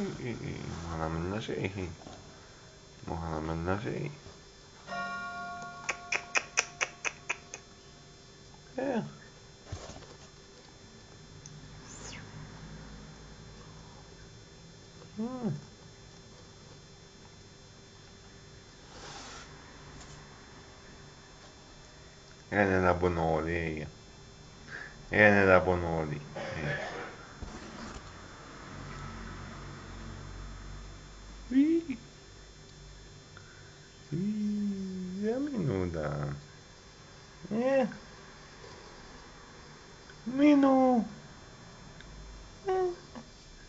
ما احنا عملنا شيء. ما احنا عملنا شيء. ايه Viene da Bonoli. Viene da Bonoli. Ja, minuta. Minu.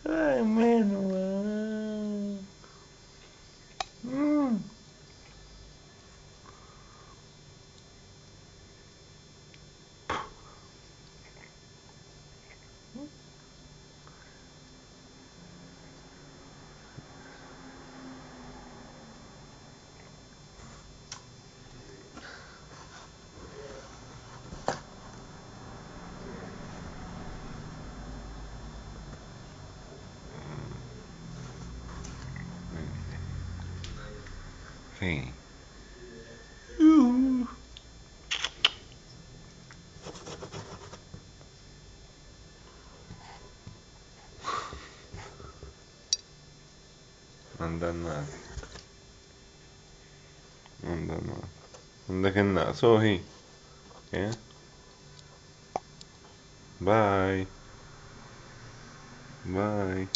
Ai, Minu. Sì. Non dannato. Non dannato. Non da che naso, eh? Bye. Bye.